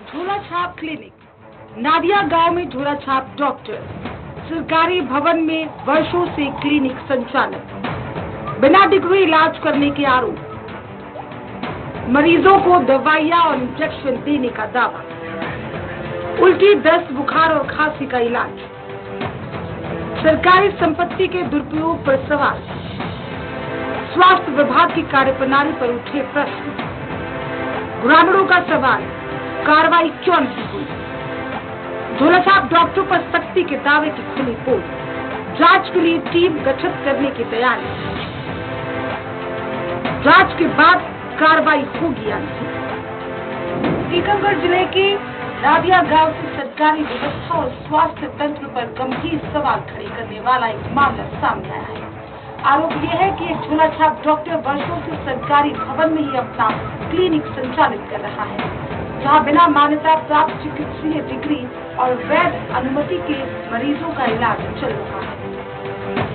झोलाछाप clinic, Nadia गांव में झोलाछाप doctor, सरकारी भवन में वर्षों से क्लिनिक संचालित, बिना डिग्री इलाज करने के आरोप, मरीजों को दवाइयां और इंजेक्शन देने का दावा, उल्टी, दस्त, बुखार और खांसी का इलाज, सरकारी संपत्ति के दुरुपयोग पर सवाल, स्वास्थ्य विभाग की कार्यप्रणाली पर उठे प्रश्न, ग्रामीणों का सवाल, कार्रवाई क्यों नहीं हुई? झोलाछाप डॉक्टरों पर सख्ती के दावे की खुली पोल, जांच के लिए टीम गठित करने की तैयारी, जांच के बाद कार्रवाई होगी या नहीं? टीकमगढ़ जिले के नादिया गांव से सरकारी व्यवस्था और स्वास्थ्य तंत्र पर गंभीर सवाल खड़े करने वाला एक मामला सामने आया है। आरोप यह है कि एक झोलाछाप डॉक्टर वर्षों से सरकारी भवन में ही अपना क्लिनिक संचालित कर रहा है, जहां बिना मान्यता प्राप्त चिकित्सीय डिग्री और वैध अनुमति के मरीजों का इलाज चल रहा है।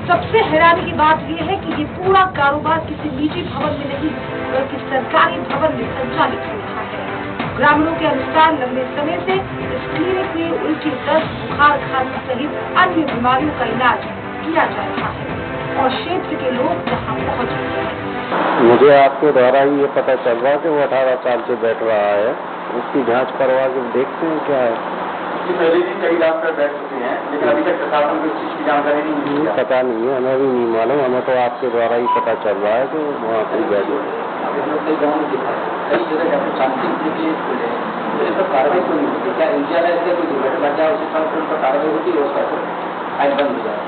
सबसे हैरानी की बात यह है कि ये पूरा कारोबार किसी निजी भवन में नहीं बल्कि सरकारी भवन में संचालित हो रहा है। ग्रामीणों के अनुसार लंबे समय से इस क्लिनिक में उल्टी, दस्त, बुखार, खांसी सहित अन्य बीमारियों का इलाज किया जा रहा है और क्षेत्र के लोग यहाँ पहुँच गए हैं। मुझे आपके द्वारा ही ये पता चल रहा है कि वो 18 साल से बैठ रहा है, उसकी जांच करवा के देखते हैं क्या है। पहले भी कई डॉक्टर बैठ चुके हैं, लेकिन अभी तक प्रशासन को इस चीज की जानकारी नहीं मिली है। पता नहीं है, हमें भी नहीं मालूम, हमें तो आपके द्वारा ही पता चल रहा है कि वहाँ पर बैठे। कई गाँव में दिखा है, कई जगह जाकर शांति के लिए खुले हैं, तो इस पर कार्रवाई क्यों नहीं होती? क्या इंडिया में ऐसे कोई दुर्घटना बच जाए उसके साथ उन पर कार्रवाई होती है, उसका फाइल बंद हो जाए?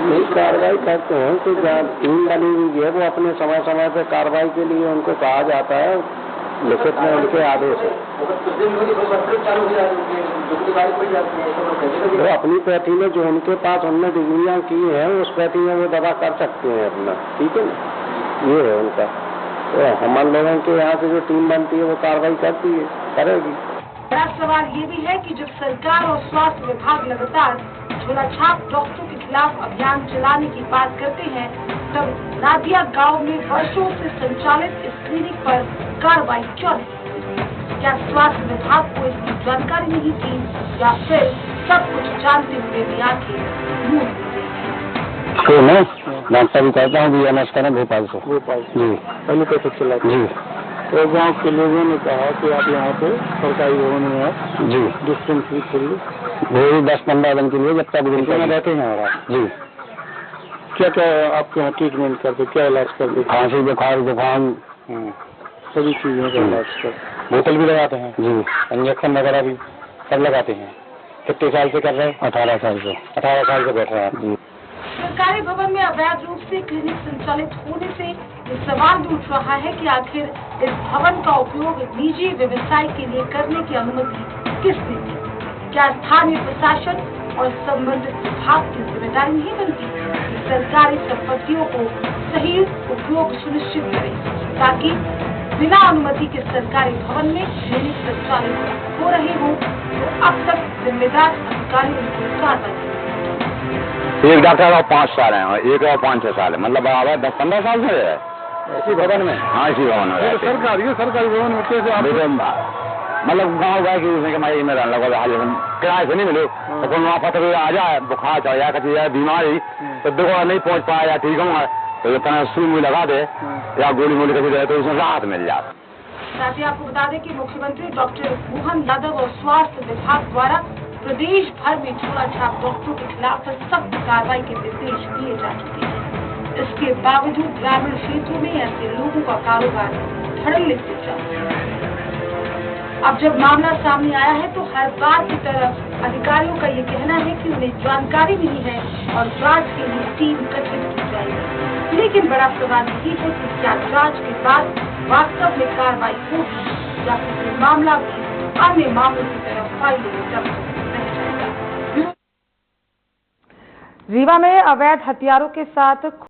यही कार्रवाई करते हैं कि जहाँ टीम बनी हुई है वो अपने समय समय पर कार्रवाई के लिए उनको कहा जाता है, लिखित में उनके आदेश है। वो अपनी पैथी में जो उनके पास उनने डिग्रियाँ की हैं उस पैथी में वो दवा कर सकते हैं अपना, ठीक है ना, ये है उनका। तो हमारे लोगों के यहाँ से जो टीम बनती है वो कार्रवाई करती है, करेगी। बड़ा सवाल ये भी है कि जब सरकार और स्वास्थ्य विभाग लगातार झोलाछाप डॉक्टरों के खिलाफ अभियान चलाने की बात करते हैं, तब नादिया गांव में वर्षों से संचालित इस क्लिनिक पर कार्रवाई क्यों नहीं? क्या स्वास्थ्य विभाग को इसकी जानकारी नहीं थी या फिर सब कुछ जानते हुए भी आंखें मूंद दी गई? तो मैं डॉक्टर कहता हूँ BMS करें भोपाल से। भोपाल जी, पहले कैसे चला जी। तो गांव के लोगों ने कहा कि आप यहाँ पे सरकारी भवन में आप जी डिस्पेंसरी खोलिए, वो 10-15 दिन के लिए जब तक दिन में रहते हैं। और जी, क्या क्या आपके यहाँ ट्रीटमेंट करते, क्या इलाज करते? खांसी, बुखार, जुकाम, सभी चीजों का इलाज करते। बोतल भी लगाते हैं जी, इंजेक्शन वगैरह भी सब लगाते हैं। कितने साल से कर रहे हैं? 18 साल से। 18 साल से बैठ रहे हैं जी। सरकारी भवन में अवैध रूप से क्लिनिक संचालित होने से ये सवाल भी उठ रहा है कि आखिर इस भवन का उपयोग निजी व्यवसाय के लिए करने की अनुमति किसने दी? क्या स्थानीय प्रशासन और संबंधित विभाग की जिम्मेदारी नहीं बनती कि सरकारी संपत्तियों को सही उपयोग सुनिश्चित करें, ताकि बिना अनुमति के सरकारी भवन में क्लिनिक संचालित हो रहे हो तो अब तक जिम्मेदार अधिकारियों को कार्रवाई? एक डॉक्टर और 5 साल है, एक और 5-6 साल है, मतलब 10-15 साल से है इसी भवन में? हाँ, इसी भवन में। सरकारी भवन में कैसे आप? मतलब गाँव गए कि उसने कमाई में रहने लगा, किराए से नहीं मिले तो कोई वहाँ पता आ जाए, बुखार चढ़ जाए, कभी जाए बीमारी तो देखो नहीं पहुँच पाया या ठीक होगा तो इतना सुई मुई लगा दे या गोली मोली कभी दे तो उसमें राहत मिल जाए। साथ ही आपको बता दें कि मुख्यमंत्री डॉक्टर मोहन यादव और स्वास्थ्य विभाग द्वारा प्रदेश भर में झोलाछाप डॉक्टरों के खिलाफ सख्त कार्रवाई के निर्देश दिए जा चुके हैं। इसके बावजूद ग्रामीण क्षेत्रों में ऐसे लोगों का कारोबार धड़ल्ले से चल रहा है। अब जब मामला सामने आया है तो हर बार की तरह अधिकारियों का ये कहना है कि उन्हें जानकारी नहीं है और जांच के लिए टीम गठित की जाएगी। लेकिन बड़ा सवाल यही है कि क्या जांच के बाद वास्तव में कार्रवाई होगी या फिर मामला भी अन्य मामलों की तरफ फाइलों में रह जाएगा। रीवा में अवैध हथियारों के साथ